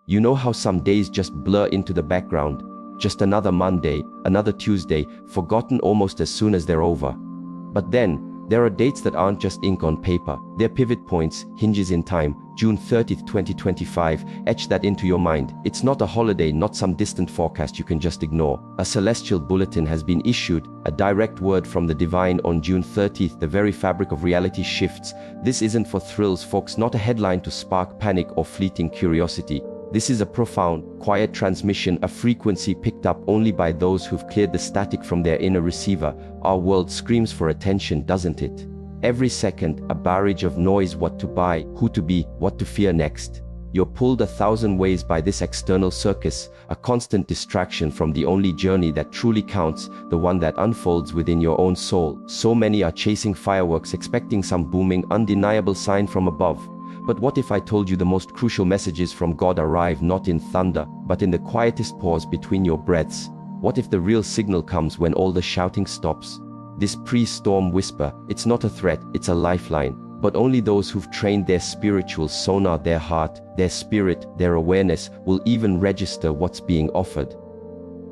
You know how some days just blur into the background? Just another Monday, another Tuesday, forgotten almost as soon as they're over. But then, there are dates that aren't just ink on paper. They're pivot points, hinges in time. June 30th, 2025, etch that into your mind. It's not a holiday, not some distant forecast you can just ignore. A celestial bulletin has been issued, a direct word from the divine on June 30th. The very fabric of reality shifts. This isn't for thrills, folks, not a headline to spark panic or fleeting curiosity. This is a profound, quiet transmission, a frequency picked up only by those who've cleared the static from their inner receiver. Our world screams for attention, doesn't it? Every second, a barrage of noise: what to buy, who to be, what to fear next. You're pulled 1,000 ways by this external circus, a constant distraction from the only journey that truly counts, the one that unfolds within your own soul. So many are chasing fireworks, expecting some booming, undeniable sign from above. But what if I told you the most crucial messages from God arrive not in thunder, but in the quietest pause between your breaths? What if the real signal comes when all the shouting stops? This pre-storm whisper, it's not a threat, it's a lifeline. But only those who've trained their spiritual sonar, their heart, their spirit, their awareness, will even register what's being offered.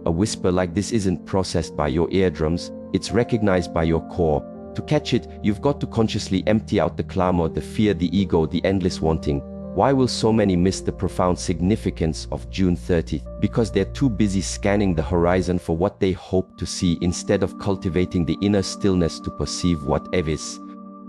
A whisper like this isn't processed by your eardrums, it's recognized by your core. To catch it, you've got to consciously empty out the clamor, the fear, the ego, the endless wanting. Why will so many miss the profound significance of June 30th? Because they're too busy scanning the horizon for what they hope to see, instead of cultivating the inner stillness to perceive whatever is.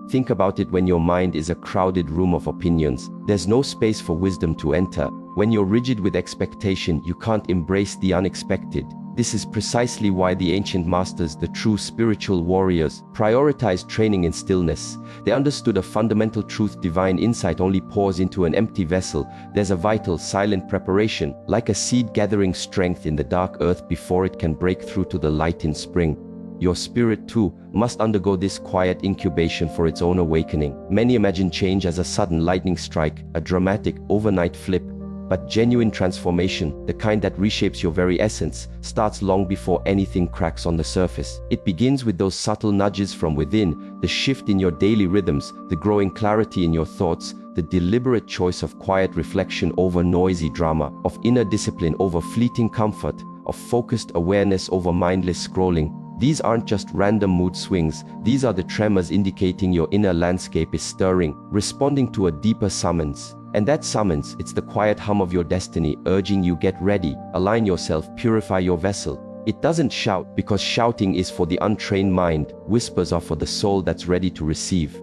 Think about it: when your mind is a crowded room of opinions, there's no space for wisdom to enter. When you're rigid with expectation, you can't embrace the unexpected. This is precisely why the ancient masters, the true spiritual warriors, prioritized training in stillness. They understood a fundamental truth: divine insight only pours into an empty vessel. There's a vital, silent preparation, like a seed gathering strength in the dark earth before it can break through to the light in spring. Your spirit, too, must undergo this quiet incubation for its own awakening. Many imagine change as a sudden lightning strike, a dramatic, overnight flip. But genuine transformation, the kind that reshapes your very essence, starts long before anything cracks on the surface. It begins with those subtle nudges from within, the shift in your daily rhythms, the growing clarity in your thoughts, the deliberate choice of quiet reflection over noisy drama, of inner discipline over fleeting comfort, of focused awareness over mindless scrolling. These aren't just random mood swings, these are the tremors indicating your inner landscape is stirring, responding to a deeper summons. And that summons, it's the quiet hum of your destiny, urging you: get ready, align yourself, purify your vessel. It doesn't shout, because shouting is for the untrained mind. Whispers are for the soul that's ready to receive.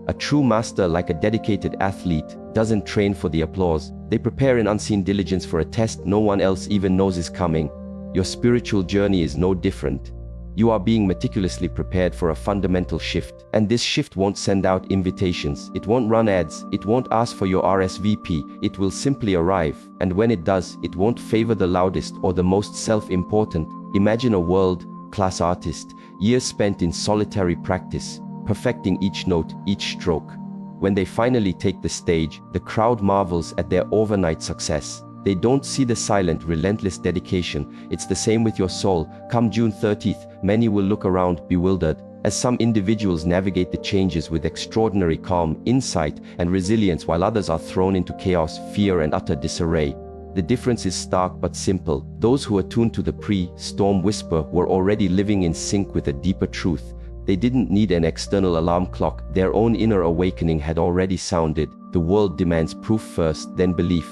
A true master, like a dedicated athlete, doesn't train for the applause. They prepare in unseen diligence for a test no one else even knows is coming. Your spiritual journey is no different. You are being meticulously prepared for a fundamental shift. And this shift won't send out invitations. It won't run ads. It won't ask for your RSVP. It will simply arrive. And when it does, it won't favor the loudest or the most self-important. Imagine a world-class artist, years spent in solitary practice, perfecting each note, each stroke. When they finally take the stage, the crowd marvels at their overnight success. They don't see the silent, relentless dedication. It's the same with your soul. Come June 30th, many will look around, bewildered, as some individuals navigate the changes with extraordinary calm, insight, and resilience, while others are thrown into chaos, fear, and utter disarray. The difference is stark but simple. Those who attuned to the pre-storm whisper were already living in sync with a deeper truth. They didn't need an external alarm clock. Their own inner awakening had already sounded. The world demands proof first, then belief.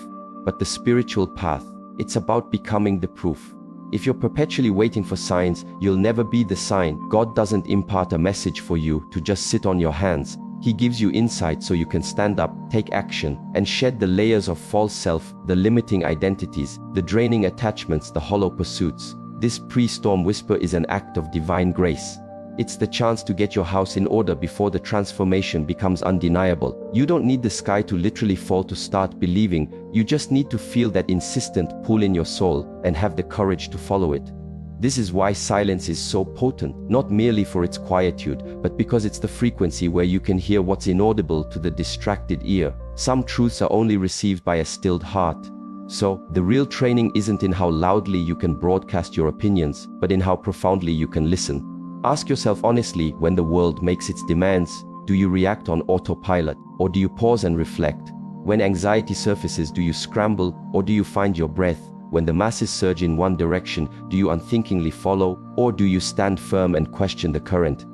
But the spiritual path, it's about becoming the proof. If you're perpetually waiting for signs, you'll never be the sign. God doesn't impart a message for you to just sit on your hands. He gives you insight so you can stand up, take action, and shed the layers of false self, the limiting identities, the draining attachments, the hollow pursuits. This pre-storm whisper is an act of divine grace. It's the chance to get your house in order before the transformation becomes undeniable. You don't need the sky to literally fall to start believing. You just need to feel that insistent pull in your soul and have the courage to follow it. This is why silence is so potent, not merely for its quietude, but because it's the frequency where you can hear what's inaudible to the distracted ear. Some truths are only received by a stilled heart. So, the real training isn't in how loudly you can broadcast your opinions, but in how profoundly you can listen. Ask yourself honestly, when the world makes its demands, do you react on autopilot, or do you pause and reflect? When anxiety surfaces, do you scramble or do you find your breath? When the masses surge in one direction, do you unthinkingly follow or do you stand firm and question the current?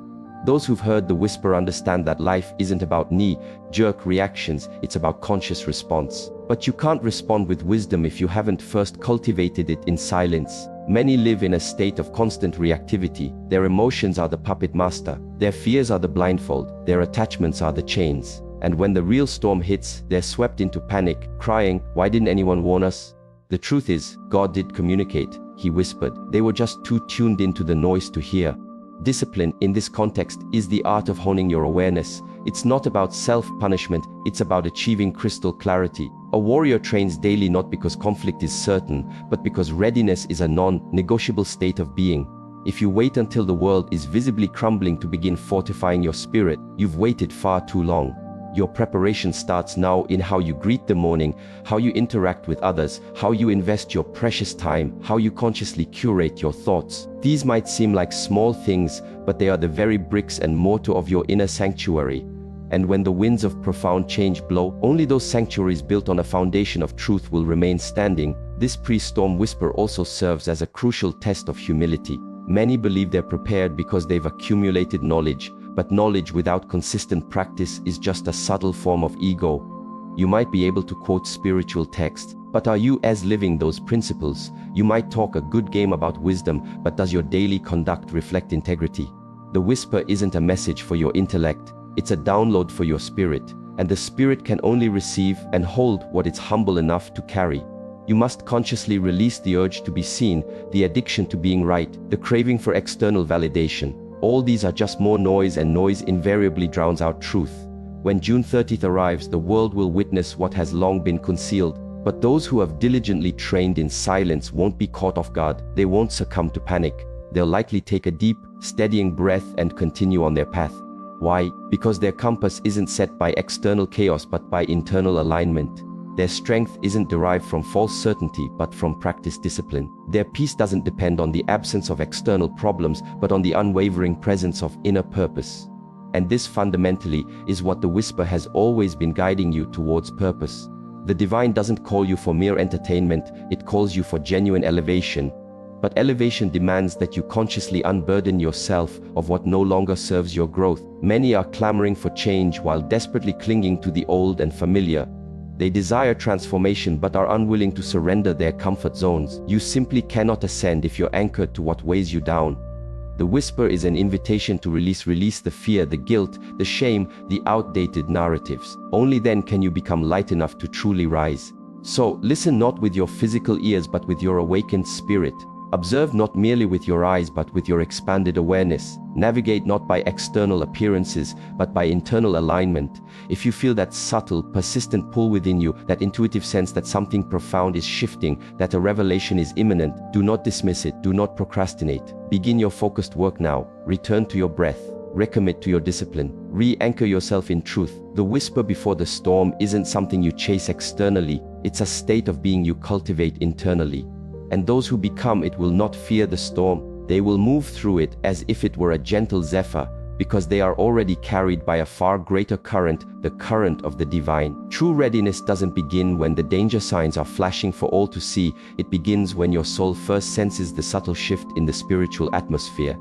Those who've heard the whisper understand that life isn't about knee-jerk reactions, it's about conscious response. But you can't respond with wisdom if you haven't first cultivated it in silence. Many live in a state of constant reactivity. Their emotions are the puppet master, their fears are the blindfold, their attachments are the chains. And when the real storm hits, they're swept into panic, crying, "Why didn't anyone warn us?" The truth is, God did communicate. He whispered. They were just too tuned into the noise to hear. Discipline, in this context, is the art of honing your awareness. It's not about self-punishment, it's about achieving crystal clarity. A warrior trains daily not because conflict is certain, but because readiness is a non-negotiable state of being. If you wait until the world is visibly crumbling to begin fortifying your spirit, you've waited far too long. Your preparation starts now in how you greet the morning, how you interact with others, how you invest your precious time, how you consciously curate your thoughts. These might seem like small things, but they are the very bricks and mortar of your inner sanctuary. And when the winds of profound change blow, only those sanctuaries built on a foundation of truth will remain standing. This pre-storm whisper also serves as a crucial test of humility. Many believe they're prepared because they've accumulated knowledge, but knowledge without consistent practice is just a subtle form of ego. You might be able to quote spiritual texts, but are you as living those principles? You might talk a good game about wisdom, but does your daily conduct reflect integrity? The whisper isn't a message for your intellect, it's a download for your spirit, and the spirit can only receive and hold what it's humble enough to carry. You must consciously release the urge to be seen, the addiction to being right, the craving for external validation. All these are just more noise, and noise invariably drowns out truth. When June 30th arrives, the world will witness what has long been concealed. But those who have diligently trained in silence won't be caught off guard. They won't succumb to panic. They'll likely take a deep, steadying breath and continue on their path. Why? Because their compass isn't set by external chaos but by internal alignment. Their strength isn't derived from false certainty but from practiced discipline. Their peace doesn't depend on the absence of external problems but on the unwavering presence of inner purpose. And this fundamentally is what the whisper has always been, guiding you towards purpose. The divine doesn't call you for mere entertainment, it calls you for genuine elevation. But elevation demands that you consciously unburden yourself of what no longer serves your growth. Many are clamoring for change while desperately clinging to the old and familiar. They desire transformation but are unwilling to surrender their comfort zones. You simply cannot ascend if you're anchored to what weighs you down. The whisper is an invitation to release the fear, the guilt, the shame, the outdated narratives. Only then can you become light enough to truly rise. So, listen not with your physical ears but with your awakened spirit. Observe not merely with your eyes but with your expanded awareness. Navigate not by external appearances but by internal alignment. If you feel that subtle, persistent pull within you, that intuitive sense that something profound is shifting, that a revelation is imminent, do not dismiss it, do not procrastinate. Begin your focused work now. Return to your breath. Recommit to your discipline. Re-anchor yourself in truth. The whisper before the storm isn't something you chase externally, it's a state of being you cultivate internally. And those who become it will not fear the storm, they will move through it as if it were a gentle zephyr, because they are already carried by a far greater current, the current of the divine. True readiness doesn't begin when the danger signs are flashing for all to see, it begins when your soul first senses the subtle shift in the spiritual atmosphere.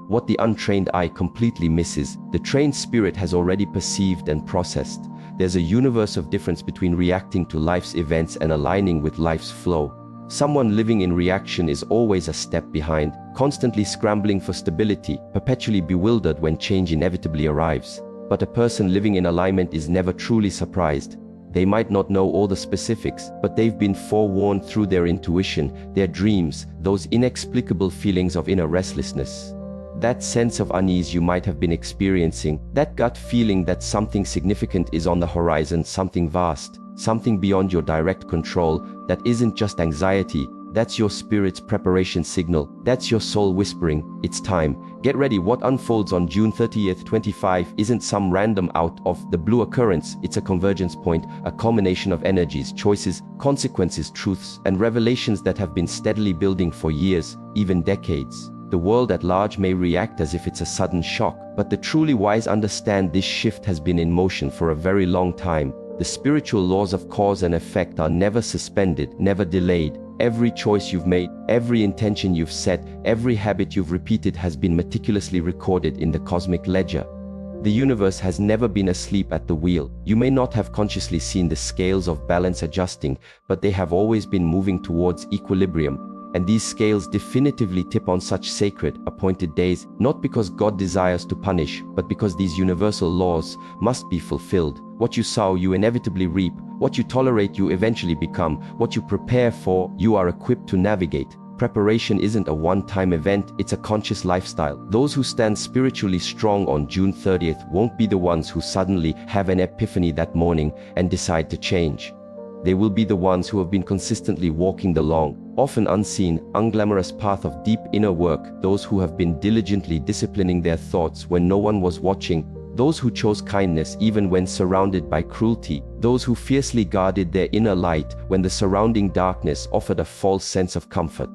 What the untrained eye completely misses, the trained spirit has already perceived and processed. There's a universe of difference between reacting to life's events and aligning with life's flow. Someone living in reaction is always a step behind, constantly scrambling for stability, perpetually bewildered when change inevitably arrives. But a person living in alignment is never truly surprised. They might not know all the specifics, but they've been forewarned through their intuition, their dreams, those inexplicable feelings of inner restlessness. That sense of unease you might have been experiencing, that gut feeling that something significant is on the horizon, something vast, something beyond your direct control, that isn't just anxiety, that's your spirit's preparation signal, that's your soul whispering, it's time. Get ready. What unfolds on June 30th, 25 isn't some random out of the blue occurrence, it's a convergence point, a culmination of energies, choices, consequences, truths, and revelations that have been steadily building for years, even decades. The world at large may react as if it's a sudden shock, but the truly wise understand this shift has been in motion for a very long time. The spiritual laws of cause and effect are never suspended, never delayed. Every choice you've made, every intention you've set, every habit you've repeated has been meticulously recorded in the cosmic ledger. The universe has never been asleep at the wheel. You may not have consciously seen the scales of balance adjusting, but they have always been moving towards equilibrium. And these scales definitively tip on such sacred, appointed days, not because God desires to punish, but because these universal laws must be fulfilled. What you sow, you inevitably reap. What you tolerate, you eventually become. What you prepare for, you are equipped to navigate. Preparation isn't a one-time event, it's a conscious lifestyle. Those who stand spiritually strong on June 30th won't be the ones who suddenly have an epiphany that morning and decide to change. They will be the ones who have been consistently walking the long, often unseen, unglamorous path of deep inner work, those who have been diligently disciplining their thoughts when no one was watching, those who chose kindness even when surrounded by cruelty, those who fiercely guarded their inner light when the surrounding darkness offered a false sense of comfort.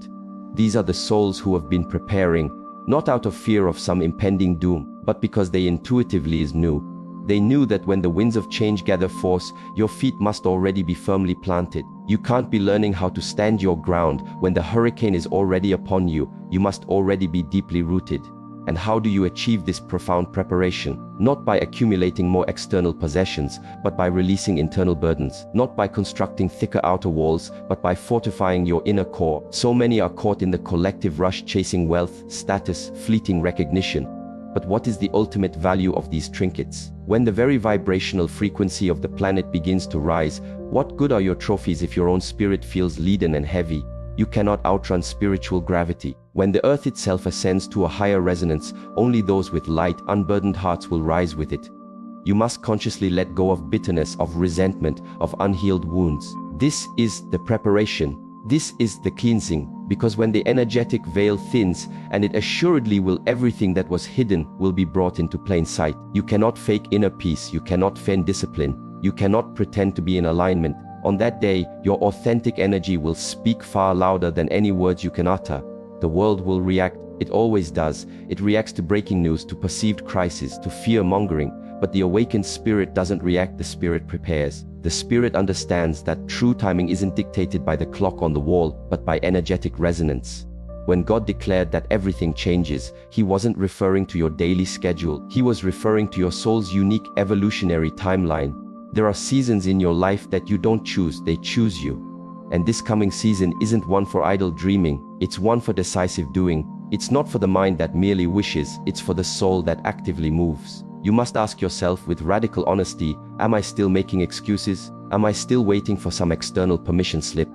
These are the souls who have been preparing, not out of fear of some impending doom, but because they intuitively knew. They knew that when the winds of change gather force, your feet must already be firmly planted. You can't be learning how to stand your ground when the hurricane is already upon you. You must already be deeply rooted. And how do you achieve this profound preparation? Not by accumulating more external possessions, but by releasing internal burdens. Not by constructing thicker outer walls, but by fortifying your inner core. So many are caught in the collective rush chasing wealth, status, fleeting recognition. But what is the ultimate value of these trinkets? When the very vibrational frequency of the planet begins to rise, what good are your trophies if your own spirit feels leaden and heavy? You cannot outrun spiritual gravity. When the earth itself ascends to a higher resonance, only those with light, unburdened hearts will rise with it. You must consciously let go of bitterness, of resentment, of unhealed wounds. This is the preparation. This is the cleansing. Because when the energetic veil thins, and it assuredly will, everything that was hidden will be brought into plain sight. You cannot fake inner peace. You cannot feign discipline. You cannot pretend to be in alignment. On that day, your authentic energy will speak far louder than any words you can utter. The world will react. It always does. It reacts to breaking news, to perceived crisis, to fear-mongering. But the awakened spirit doesn't react, the spirit prepares. The spirit understands that true timing isn't dictated by the clock on the wall, but by energetic resonance. When God declared that everything changes, He wasn't referring to your daily schedule. He was referring to your soul's unique evolutionary timeline. There are seasons in your life that you don't choose, they choose you. And this coming season isn't one for idle dreaming, it's one for decisive doing. It's not for the mind that merely wishes, it's for the soul that actively moves. You must ask yourself with radical honesty, am I still making excuses? Am I still waiting for some external permission slip?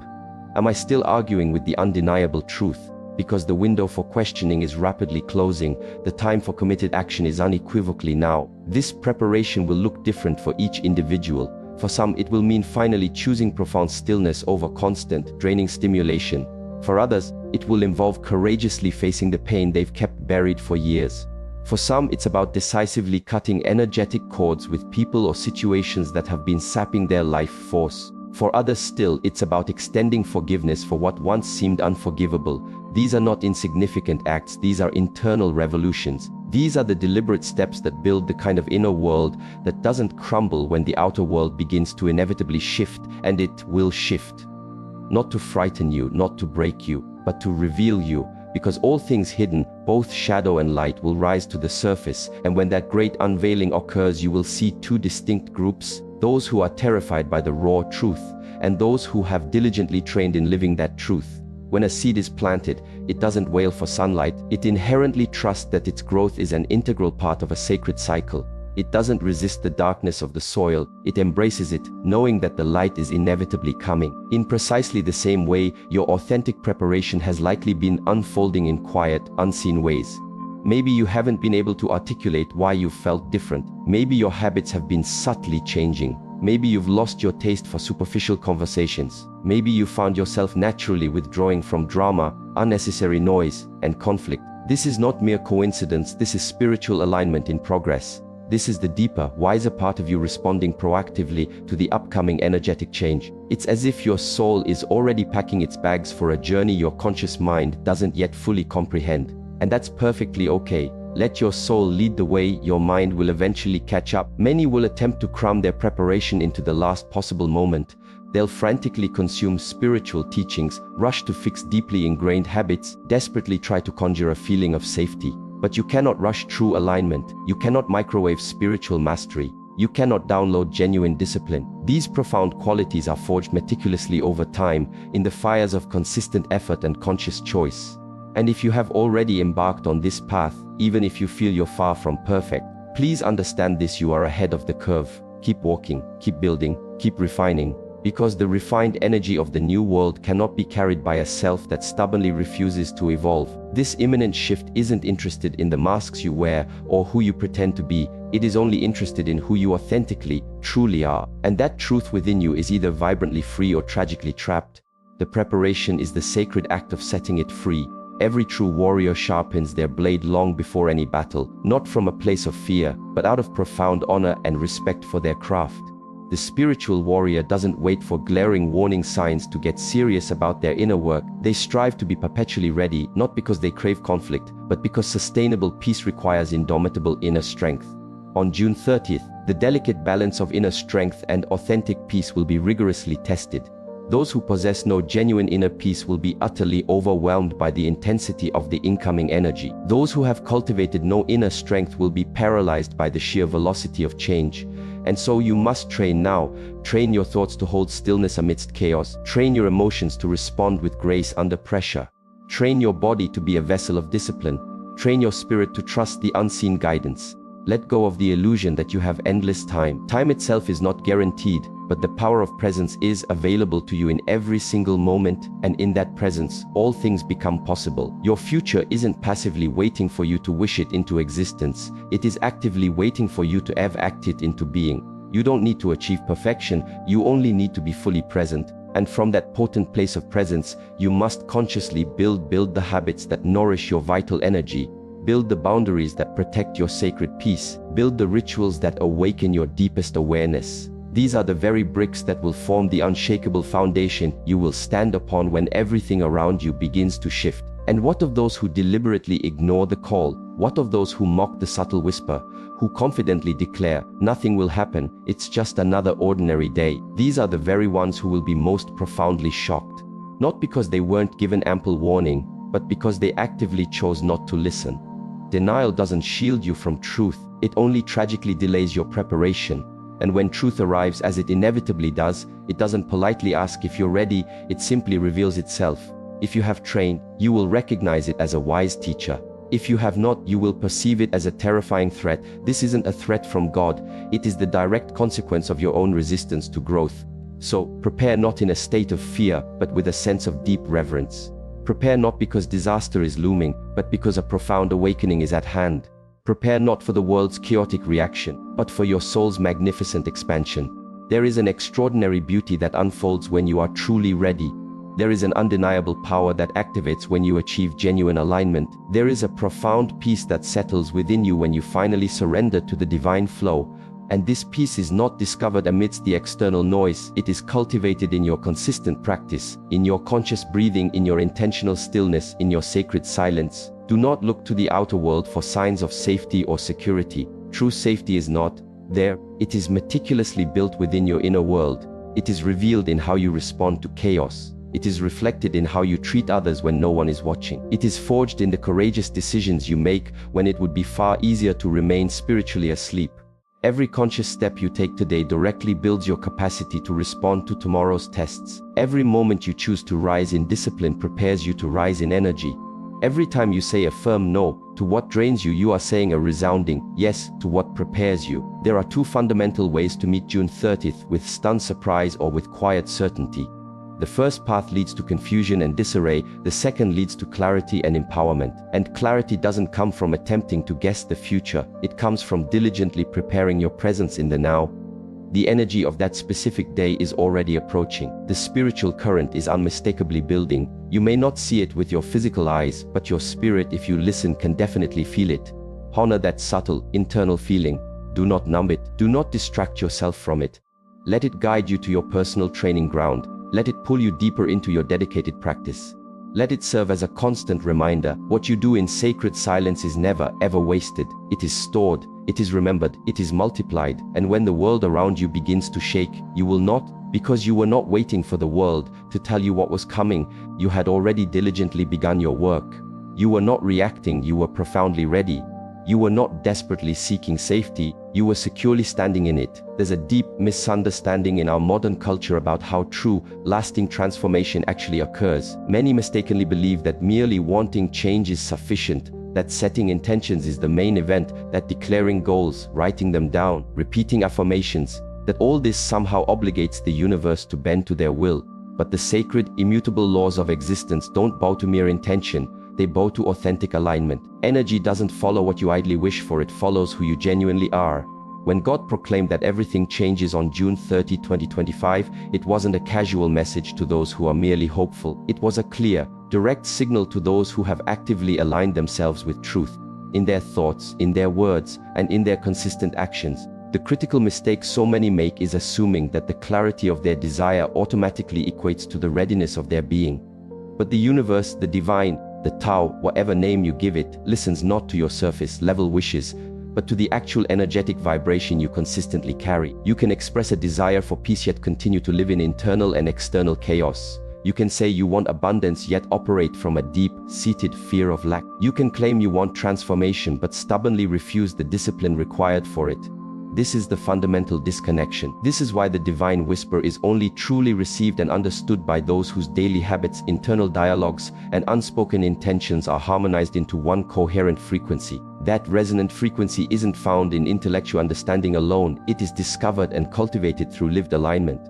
Am I still arguing with the undeniable truth? Because the window for questioning is rapidly closing, the time for committed action is unequivocally now. This preparation will look different for each individual. For some, it will mean finally choosing profound stillness over constant, draining stimulation. For others, it will involve courageously facing the pain they've kept buried for years. For some, it's about decisively cutting energetic cords with people or situations that have been sapping their life force. For others still, it's about extending forgiveness for what once seemed unforgivable. These are not insignificant acts, these are internal revolutions. These are the deliberate steps that build the kind of inner world that doesn't crumble when the outer world begins to inevitably shift, and it will shift. Not to frighten you, not to break you, but to reveal you. Because all things hidden, both shadow and light, will rise to the surface, and when that great unveiling occurs, you will see two distinct groups, those who are terrified by the raw truth, and those who have diligently trained in living that truth. When a seed is planted, it doesn't wail for sunlight, it inherently trusts that its growth is an integral part of a sacred cycle. It doesn't resist the darkness of the soil, it embraces it, knowing that the light is inevitably coming. In precisely the same way, your authentic preparation has likely been unfolding in quiet, unseen ways. Maybe you haven't been able to articulate why you felt different. Maybe your habits have been subtly changing. Maybe you've lost your taste for superficial conversations. Maybe you found yourself naturally withdrawing from drama, unnecessary noise, and conflict. This is not mere coincidence, this is spiritual alignment in progress. This is the deeper, wiser part of you responding proactively to the upcoming energetic change. It's as if your soul is already packing its bags for a journey your conscious mind doesn't yet fully comprehend. And that's perfectly okay. Let your soul lead the way, your mind will eventually catch up. Many will attempt to cram their preparation into the last possible moment. They'll frantically consume spiritual teachings, rush to fix deeply ingrained habits, desperately try to conjure a feeling of safety. But you cannot rush true alignment. You cannot microwave spiritual mastery. You cannot download genuine discipline. These profound qualities are forged meticulously over time in the fires of consistent effort and conscious choice. And if you have already embarked on this path, even if you feel you're far from perfect, please understand this: you are ahead of the curve. Keep walking, keep building, keep refining, because the refined energy of the new world cannot be carried by a self that stubbornly refuses to evolve. This imminent shift isn't interested in the masks you wear or who you pretend to be. It is only interested in who you authentically, truly are. And that truth within you is either vibrantly free or tragically trapped. The preparation is the sacred act of setting it free. Every true warrior sharpens their blade long before any battle, not from a place of fear, but out of profound honor and respect for their craft. The spiritual warrior doesn't wait for glaring warning signs to get serious about their inner work. They strive to be perpetually ready, not because they crave conflict, but because sustainable peace requires indomitable inner strength. On June 30th, the delicate balance of inner strength and authentic peace will be rigorously tested. Those who possess no genuine inner peace will be utterly overwhelmed by the intensity of the incoming energy. Those who have cultivated no inner strength will be paralyzed by the sheer velocity of change. And so you must train now. Train your thoughts to hold stillness amidst chaos. Train your emotions to respond with grace under pressure. Train your body to be a vessel of discipline. Train your spirit to trust the unseen guidance. Let go of the illusion that you have endless time. Time itself is not guaranteed, but the power of presence is available to you in every single moment, and in that presence, all things become possible. Your future isn't passively waiting for you to wish it into existence. It is actively waiting for you to act it into being. You don't need to achieve perfection, you only need to be fully present. And from that potent place of presence, you must consciously build the habits that nourish your vital energy. Build the boundaries that protect your sacred peace. Build the rituals that awaken your deepest awareness. These are the very bricks that will form the unshakable foundation you will stand upon when everything around you begins to shift. And what of those who deliberately ignore the call? What of those who mock the subtle whisper? Who confidently declare, nothing will happen, it's just another ordinary day? These are the very ones who will be most profoundly shocked. Not because they weren't given ample warning, but because they actively chose not to listen. Denial doesn't shield you from truth, it only tragically delays your preparation. And when truth arrives, as it inevitably does, it doesn't politely ask if you're ready, it simply reveals itself. If you have trained, you will recognize it as a wise teacher. If you have not, you will perceive it as a terrifying threat. This isn't a threat from God, it is the direct consequence of your own resistance to growth. So, prepare not in a state of fear, but with a sense of deep reverence. Prepare not because disaster is looming, but because a profound awakening is at hand. Prepare not for the world's chaotic reaction, but for your soul's magnificent expansion. There is an extraordinary beauty that unfolds when you are truly ready. There is an undeniable power that activates when you achieve genuine alignment. There is a profound peace that settles within you when you finally surrender to the divine flow. And this peace is not discovered amidst the external noise, it is cultivated in your consistent practice, in your conscious breathing, in your intentional stillness, in your sacred silence. Do not look to the outer world for signs of safety or security. True safety is not there, it is meticulously built within your inner world. It is revealed in how you respond to chaos. It is reflected in how you treat others when no one is watching. It is forged in the courageous decisions you make when it would be far easier to remain spiritually asleep. Every conscious step you take today directly builds your capacity to respond to tomorrow's tests. Every moment you choose to rise in discipline prepares you to rise in energy. Every time you say a firm no to what drains you, you are saying a resounding yes to what prepares you. There are two fundamental ways to meet June 30th: with stunned surprise or with quiet certainty. The first path leads to confusion and disarray, the second leads to clarity and empowerment. And clarity doesn't come from attempting to guess the future, it comes from diligently preparing your presence in the now. The energy of that specific day is already approaching. The spiritual current is unmistakably building. You may not see it with your physical eyes, but your spirit, if you listen, can definitely feel it. Honor that subtle, internal feeling. Do not numb it. Do not distract yourself from it. Let it guide you to your personal training ground. Let it pull you deeper into your dedicated practice. Let it serve as a constant reminder. What you do in sacred silence is never, ever wasted. It is stored, it is remembered, it is multiplied. And when the world around you begins to shake, you will not, because you were not waiting for the world to tell you what was coming. You had already diligently begun your work. You were not reacting, you were profoundly ready. You were not desperately seeking safety, you were securely standing in it. There's a deep misunderstanding in our modern culture about how true, lasting transformation actually occurs. Many mistakenly believe that merely wanting change is sufficient, that setting intentions is the main event, that declaring goals, writing them down, repeating affirmations, that all this somehow obligates the universe to bend to their will. But the sacred, immutable laws of existence don't bow to mere intention. They bow to authentic alignment. Energy doesn't follow what you idly wish for, it follows who you genuinely are. When God proclaimed that everything changes on June 30, 2025, it wasn't a casual message to those who are merely hopeful. It was a clear, direct signal to those who have actively aligned themselves with truth, in their thoughts, in their words, and in their consistent actions. The critical mistake so many make is assuming that the clarity of their desire automatically equates to the readiness of their being. But the universe, the divine, the Tao, whatever name you give it, listens not to your surface-level wishes, but to the actual energetic vibration you consistently carry. You can express a desire for peace yet continue to live in internal and external chaos. You can say you want abundance yet operate from a deep-seated fear of lack. You can claim you want transformation but stubbornly refuse the discipline required for it. This is the fundamental disconnection. This is why the divine whisper is only truly received and understood by those whose daily habits, internal dialogues, and unspoken intentions are harmonized into one coherent frequency. That resonant frequency isn't found in intellectual understanding alone, it is discovered and cultivated through lived alignment.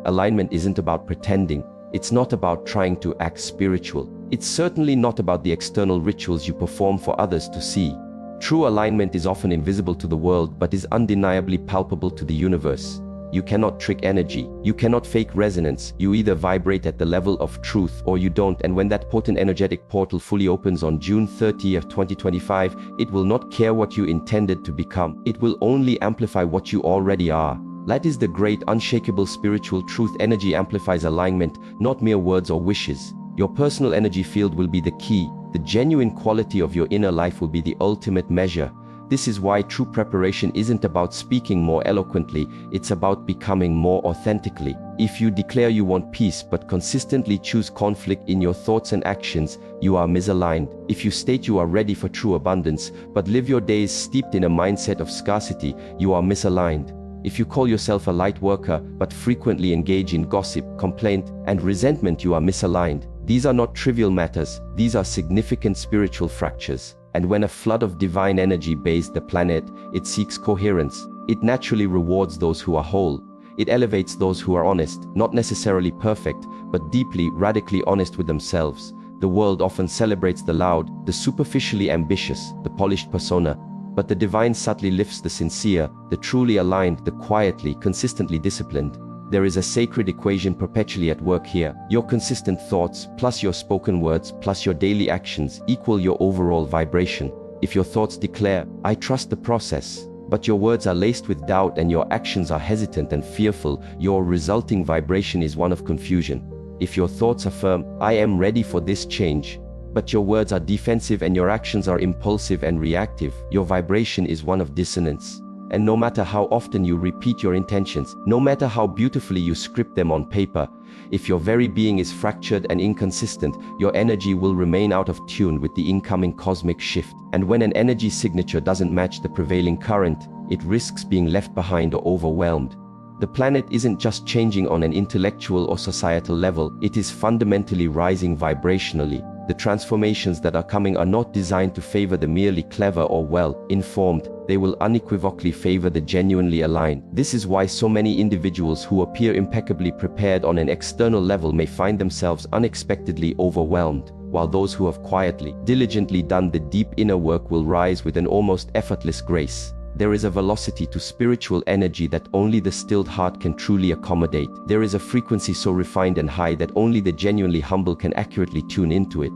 Alignment isn't about pretending, it's not about trying to act spiritual. It's certainly not about the external rituals you perform for others to see. True alignment is often invisible to the world but is undeniably palpable to the universe. You cannot trick energy. You cannot fake resonance. You either vibrate at the level of truth or you don't, and when that potent energetic portal fully opens on June 30th, 2025, it will not care what you intended to become. It will only amplify what you already are. That is the great unshakable spiritual truth. Energy amplifies alignment, not mere words or wishes. Your personal energy field will be the key. The genuine quality of your inner life will be the ultimate measure. This is why true preparation isn't about speaking more eloquently, it's about becoming more authentically. If you declare you want peace but consistently choose conflict in your thoughts and actions, you are misaligned. If you state you are ready for true abundance but live your days steeped in a mindset of scarcity, you are misaligned. If you call yourself a light worker but frequently engage in gossip, complaint, and resentment, you are misaligned. These are not trivial matters, these are significant spiritual fractures. And when a flood of divine energy bathes the planet, it seeks coherence. It naturally rewards those who are whole. It elevates those who are honest, not necessarily perfect, but deeply, radically honest with themselves. The world often celebrates the loud, the superficially ambitious, the polished persona, but the divine subtly lifts the sincere, the truly aligned, the quietly, consistently disciplined. There is a sacred equation perpetually at work here. Your consistent thoughts, plus your spoken words, plus your daily actions, equal your overall vibration. If your thoughts declare, "I trust the process," but your words are laced with doubt and your actions are hesitant and fearful, your resulting vibration is one of confusion. If your thoughts affirm, "I am ready for this change," but your words are defensive and your actions are impulsive and reactive, your vibration is one of dissonance. And no matter how often you repeat your intentions, no matter how beautifully you script them on paper, if your very being is fractured and inconsistent, your energy will remain out of tune with the incoming cosmic shift. And when an energy signature doesn't match the prevailing current, it risks being left behind or overwhelmed. The planet isn't just changing on an intellectual or societal level, it is fundamentally rising vibrationally. The transformations that are coming are not designed to favor the merely clever or well-informed, they will unequivocally favor the genuinely aligned. This is why so many individuals who appear impeccably prepared on an external level may find themselves unexpectedly overwhelmed, while those who have quietly, diligently done the deep inner work will rise with an almost effortless grace. There is a velocity to spiritual energy that only the stilled heart can truly accommodate. There is a frequency so refined and high that only the genuinely humble can accurately tune into it.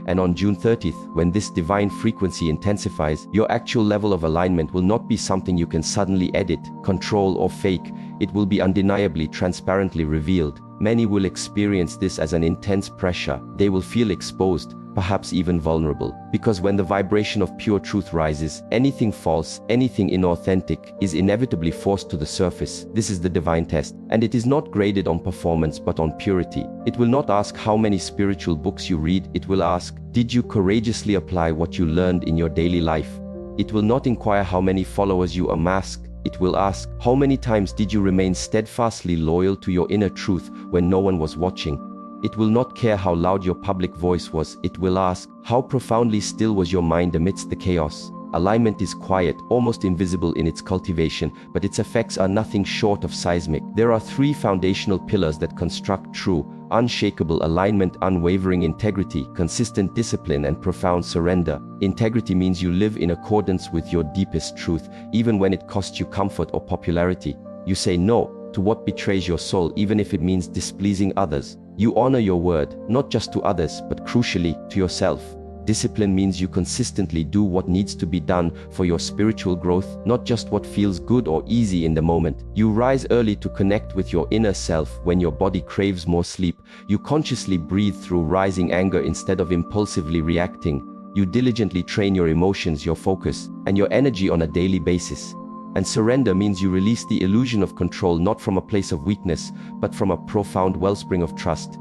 And on June 30th, when this divine frequency intensifies, your actual level of alignment will not be something you can suddenly edit, control, or fake. It will be undeniably, transparently revealed. Many will experience this as an intense pressure. They will feel exposed, perhaps even vulnerable, because when the vibration of pure truth rises, anything false, anything inauthentic, is inevitably forced to the surface. This is the divine test, and it is not graded on performance but on purity. It will not ask how many spiritual books you read, it will ask, did you courageously apply what you learned in your daily life? It will not inquire how many followers you amass. It will ask, how many times did you remain steadfastly loyal to your inner truth when no one was watching? It will not care how loud your public voice was. It will ask, how profoundly still was your mind amidst the chaos? Alignment is quiet, almost invisible in its cultivation, but its effects are nothing short of seismic. There are three foundational pillars that construct true, unshakable alignment: unwavering integrity, consistent discipline, and profound surrender. Integrity means you live in accordance with your deepest truth, even when it costs you comfort or popularity. You say no to what betrays your soul, even if it means displeasing others. You honor your word, not just to others, but crucially, to yourself. Discipline means you consistently do what needs to be done for your spiritual growth, not just what feels good or easy in the moment. You rise early to connect with your inner self when your body craves more sleep. You consciously breathe through rising anger instead of impulsively reacting. You diligently train your emotions, your focus, and your energy on a daily basis. And surrender means you release the illusion of control, not from a place of weakness, but from a profound wellspring of trust.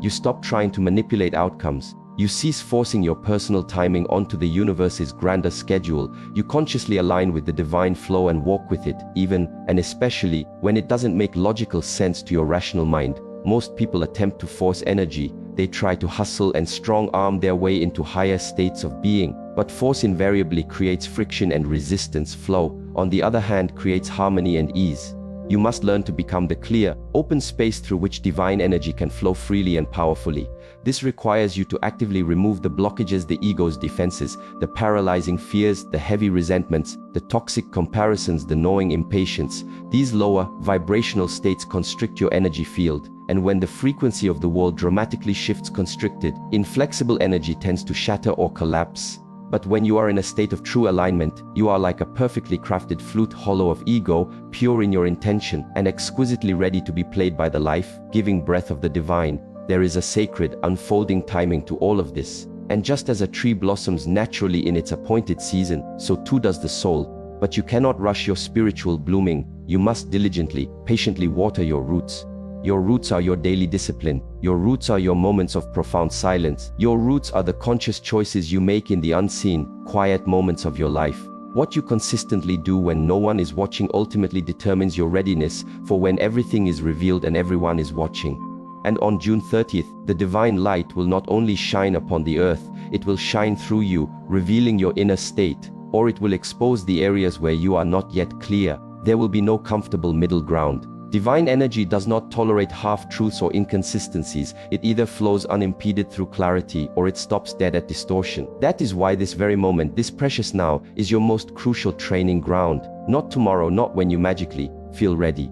You stop trying to manipulate outcomes. You cease forcing your personal timing onto the universe's grander schedule. You consciously align with the divine flow and walk with it, even and especially when it doesn't make logical sense to your rational mind. Most people attempt to force energy. They try to hustle and strong-arm their way into higher states of being. But force invariably creates friction and resistance. Flow, on the other hand, creates harmony and ease. You must learn to become the clear, open space through which divine energy can flow freely and powerfully. This requires you to actively remove the blockages, the ego's defenses, the paralyzing fears, the heavy resentments, the toxic comparisons, the gnawing impatience. These lower, vibrational states constrict your energy field, and when the frequency of the world dramatically shifts, constricted, inflexible energy tends to shatter or collapse. But when you are in a state of true alignment, you are like a perfectly crafted flute, hollow of ego, pure in your intention, and exquisitely ready to be played by the life-giving breath of the divine. There is a sacred, unfolding timing to all of this. And just as a tree blossoms naturally in its appointed season, so too does the soul. But you cannot rush your spiritual blooming. You must diligently, patiently water your roots. Your roots are your daily discipline. Your roots are your moments of profound silence. Your roots are the conscious choices you make in the unseen, quiet moments of your life. What you consistently do when no one is watching ultimately determines your readiness for when everything is revealed and everyone is watching. And on June 30th, the divine light will not only shine upon the earth, it will shine through you, revealing your inner state, or it will expose the areas where you are not yet clear. There will be no comfortable middle ground. Divine energy does not tolerate half-truths or inconsistencies. It either flows unimpeded through clarity or it stops dead at distortion. That is why this very moment, this precious now, is your most crucial training ground. Not tomorrow, not when you magically feel ready.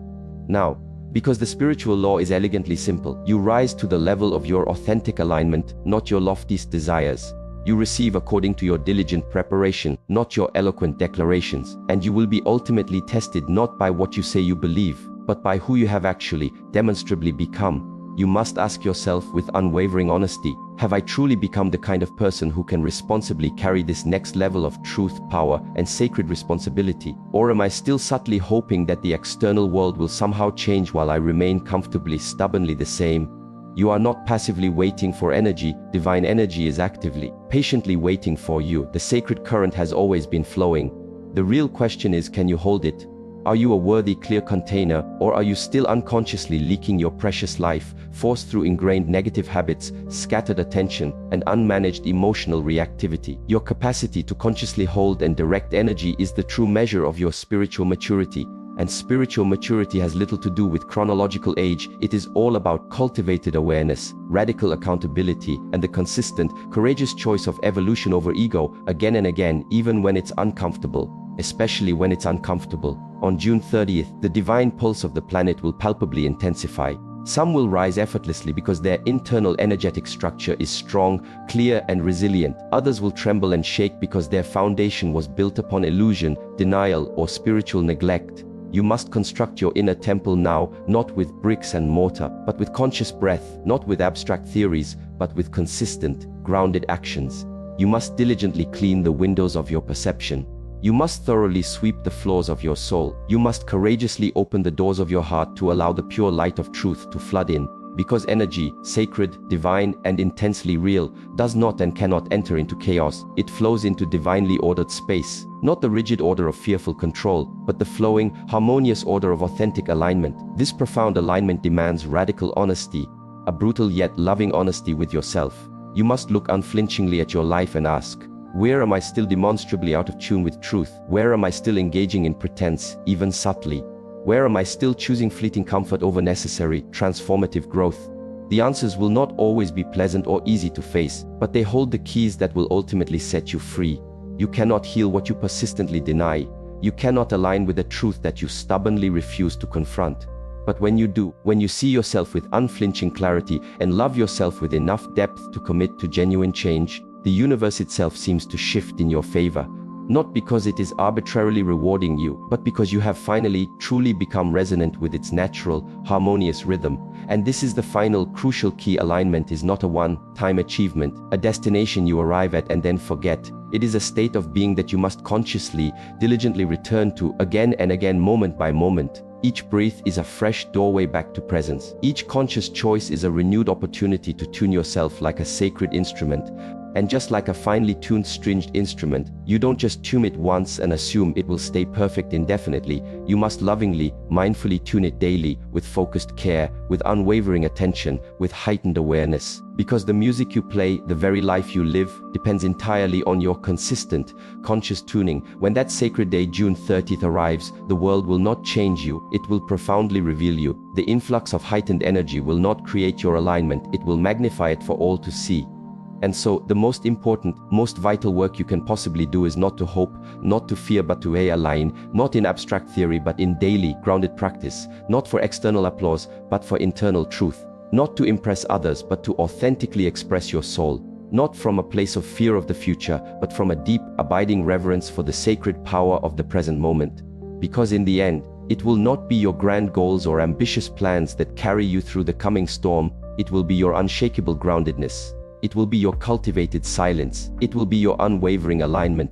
Now, because the spiritual law is elegantly simple. You rise to the level of your authentic alignment, not your loftiest desires. You receive according to your diligent preparation, not your eloquent declarations. And you will be ultimately tested not by what you say you believe, but by who you have actually, demonstrably become. You must ask yourself with unwavering honesty, have I truly become the kind of person who can responsibly carry this next level of truth, power, and sacred responsibility? Or am I still subtly hoping that the external world will somehow change while I remain comfortably, stubbornly the same? You are not passively waiting for energy. Divine energy is actively, patiently waiting for you. The sacred current has always been flowing. The real question is, can you hold it? Are you a worthy, clear container, or are you still unconsciously leaking your precious life, forced through ingrained negative habits, scattered attention, and unmanaged emotional reactivity? Your capacity to consciously hold and direct energy is the true measure of your spiritual maturity. And spiritual maturity has little to do with chronological age. It is all about cultivated awareness, radical accountability, and the consistent, courageous choice of evolution over ego, again and again, even when it's uncomfortable. Especially when it's uncomfortable. On June 30th, the divine pulse of the planet will palpably intensify. Some will rise effortlessly because their internal energetic structure is strong, clear, and resilient. Others will tremble and shake because their foundation was built upon illusion, denial, or spiritual neglect. You must construct your inner temple now, not with bricks and mortar, but with conscious breath, not with abstract theories, but with consistent, grounded actions. You must diligently clean the windows of your perception. You must thoroughly sweep the floors of your soul. You must courageously open the doors of your heart to allow the pure light of truth to flood in. Because energy, sacred, divine, and intensely real, does not and cannot enter into chaos. It flows into divinely ordered space. Not the rigid order of fearful control, but the flowing, harmonious order of authentic alignment. This profound alignment demands radical honesty, a brutal yet loving honesty with yourself. You must look unflinchingly at your life and ask, where am I still demonstrably out of tune with truth? Where am I still engaging in pretense, even subtly? Where am I still choosing fleeting comfort over necessary, transformative growth? The answers will not always be pleasant or easy to face, but they hold the keys that will ultimately set you free. You cannot heal what you persistently deny. You cannot align with the truth that you stubbornly refuse to confront. But when you do, when you see yourself with unflinching clarity and love yourself with enough depth to commit to genuine change, the universe itself seems to shift in your favor. Not because it is arbitrarily rewarding you, but because you have finally, truly become resonant with its natural, harmonious rhythm. And this is the final, crucial key. Alignment is not a one-time achievement, a destination you arrive at and then forget. It is a state of being that you must consciously, diligently return to again and again, moment by moment. Each breath is a fresh doorway back to presence. Each conscious choice is a renewed opportunity to tune yourself like a sacred instrument. And just like a finely tuned stringed instrument, you don't just tune it once and assume it will stay perfect indefinitely. You must lovingly, mindfully tune it daily, with focused care, with unwavering attention, with heightened awareness. Because the music you play, the very life you live, depends entirely on your consistent, conscious tuning. When that sacred day, June 30th, arrives, the world will not change you, it will profoundly reveal you. The influx of heightened energy will not create your alignment, it will magnify it for all to see. And so, the most important, most vital work you can possibly do is not to hope, not to fear, but to align, not in abstract theory, but in daily, grounded practice, not for external applause, but for internal truth, not to impress others, but to authentically express your soul, not from a place of fear of the future, but from a deep, abiding reverence for the sacred power of the present moment. Because in the end, it will not be your grand goals or ambitious plans that carry you through the coming storm, it will be your unshakable groundedness. It will be your cultivated silence. It will be your unwavering alignment.